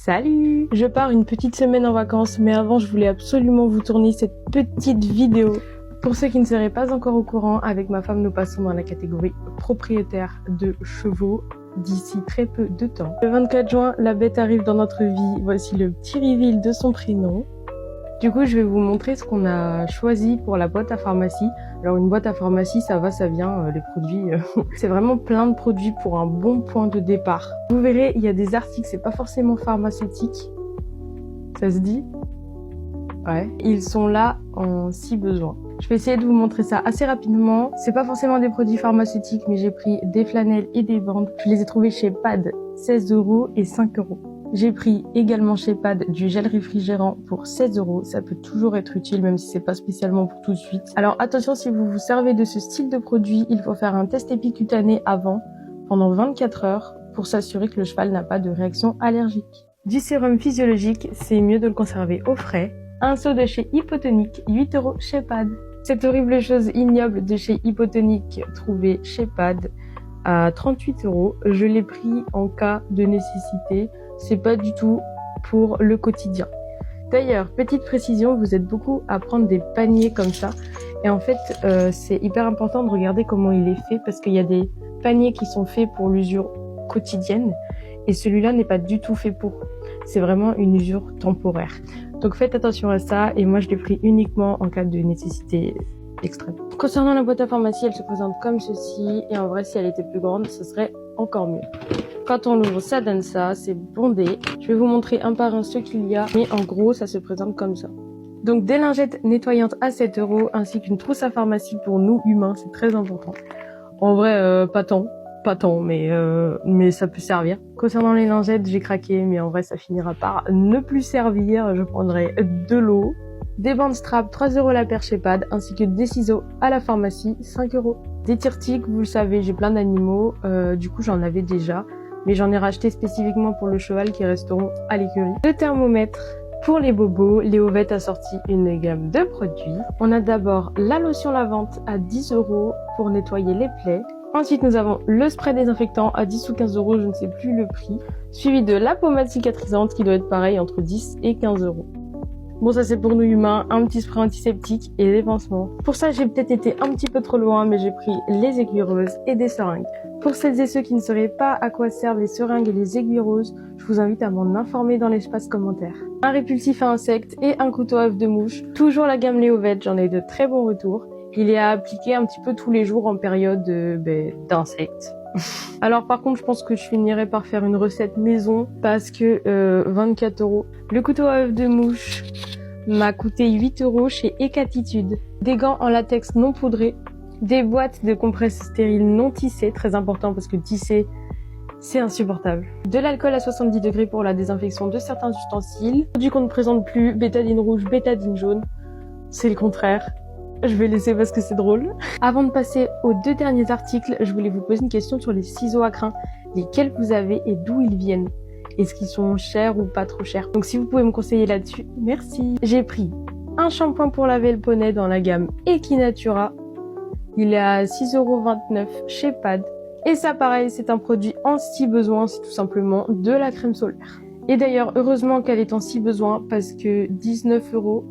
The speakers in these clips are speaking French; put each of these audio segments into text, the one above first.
Salut! Je pars une petite semaine en vacances, mais avant je voulais absolument vous tourner cette petite vidéo. Pour ceux qui ne seraient pas encore au courant, avec ma femme nous passons dans la catégorie propriétaire de chevaux d'ici très peu de temps. Le 24 juin, la bête arrive dans notre vie, voici le petit reveal de son prénom. Du coup, je vais vous montrer ce qu'on a choisi pour la boîte à pharmacie. Alors une boîte à pharmacie, ça va, ça vient, les produits, c'est vraiment plein de produits pour un bon point de départ. Vous verrez, il y a des articles, c'est pas forcément pharmaceutique. Ça se dit? Ouais. Ils sont là si besoin. Je vais essayer de vous montrer ça assez rapidement. C'est pas forcément des produits pharmaceutiques, mais j'ai pris des flanelles et des bandes. Je les ai trouvés chez PAD, 16 € et 5 €. J'ai pris également chez PAD du gel réfrigérant pour 16 €. Ça peut toujours être utile, même si c'est pas spécialement pour tout de suite. Alors attention, si vous vous servez de ce style de produit, il faut faire un test épicutané avant, pendant 24 heures, pour s'assurer que le cheval n'a pas de réaction allergique. Du sérum physiologique, c'est mieux de le conserver au frais. Un seau de chez Hypotonique, 8 € chez PAD. Cette horrible chose ignoble de chez Hypotonique, trouvée chez PAD à 38 €. Je l'ai pris en cas de nécessité. C'est pas du tout pour le quotidien. D'ailleurs, petite précision, vous êtes beaucoup à prendre des paniers comme ça. Et en fait, c'est hyper important de regarder comment il est fait parce qu'il y a des paniers qui sont faits pour l'usure quotidienne et celui-là n'est pas du tout fait pour. C'est vraiment une usure temporaire. Donc faites attention à ça et moi je l'ai pris uniquement en cas de nécessité extrême. Concernant la boîte à pharmacie, elle se présente comme ceci et en vrai si elle était plus grande, ce serait encore mieux. Quand on l'ouvre, ça donne ça, c'est bondé. Je vais vous montrer un par un ce qu'il y a, mais en gros, ça se présente comme ça. Donc des lingettes nettoyantes à 7 € ainsi qu'une trousse à pharmacie pour nous humains, c'est très important. En vrai, pas tant, mais ça peut servir. Concernant les lingettes, j'ai craqué, mais en vrai, ça finira par ne plus servir. Je prendrai de l'eau, des bandes strap, 3 € la paire chez PAD, ainsi que des ciseaux à la pharmacie, 5 €. Des tire-tiques, vous le savez, j'ai plein d'animaux, du coup j'en avais déjà. Mais j'en ai racheté spécifiquement pour le cheval qui resteront à l'écurie. Le thermomètre pour les bobos. Léovette a sorti une gamme de produits. On a d'abord la lotion lavante à 10 € pour nettoyer les plaies. Ensuite, nous avons le spray désinfectant à 10 ou 15 €, je ne sais plus le prix. Suivi de la pommade cicatrisante qui doit être pareil entre 10 et 15 €. Bon, ça c'est pour nous humains, un petit spray antiseptique et des pansements. Pour ça, j'ai peut-être été un petit peu trop loin, mais j'ai pris les aiguilles roses et des seringues. Pour celles et ceux qui ne sauraient pas à quoi servent les seringues et les aiguilles roses, je vous invite à m'en informer dans l'espace commentaire. Un répulsif à insectes et un couteau à œufs de mouche. Toujours la gamme Léovette, j'en ai de très bons retours. Il est à appliquer un petit peu tous les jours en période d'insectes. Alors par contre, je pense que je finirai par faire une recette maison parce que 24 €. Le couteau à œufs de mouche m'a coûté 8 € chez Ecatitude. Des gants en latex non poudrés. Des boîtes de compresses stériles non tissées, très important parce que tisser, c'est insupportable. De l'alcool à 70 degrés pour la désinfection de certains ustensiles. Du qu'on ne présente plus, bétadine rouge, bétadine jaune. C'est le contraire. Je vais laisser parce que c'est drôle. Avant de passer aux deux derniers articles, je voulais vous poser une question sur les ciseaux à crin. Lesquels vous avez et d'où ils viennent? Est-ce qu'ils sont chers ou pas trop chers? Donc si vous pouvez me conseiller là-dessus, merci. J'ai pris un shampoing pour laver le poney dans la gamme Equinatura. Il est à 6,29 € chez PAD. Et ça pareil, c'est un produit en si besoin, c'est tout simplement de la crème solaire. Et d'ailleurs, heureusement qu'elle est en si besoin parce que 19 €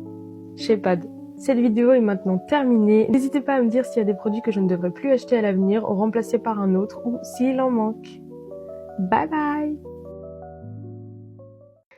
chez PAD. Cette vidéo est maintenant terminée. N'hésitez pas à me dire s'il y a des produits que je ne devrais plus acheter à l'avenir, remplacés par un autre ou s'il en manque. Bye bye!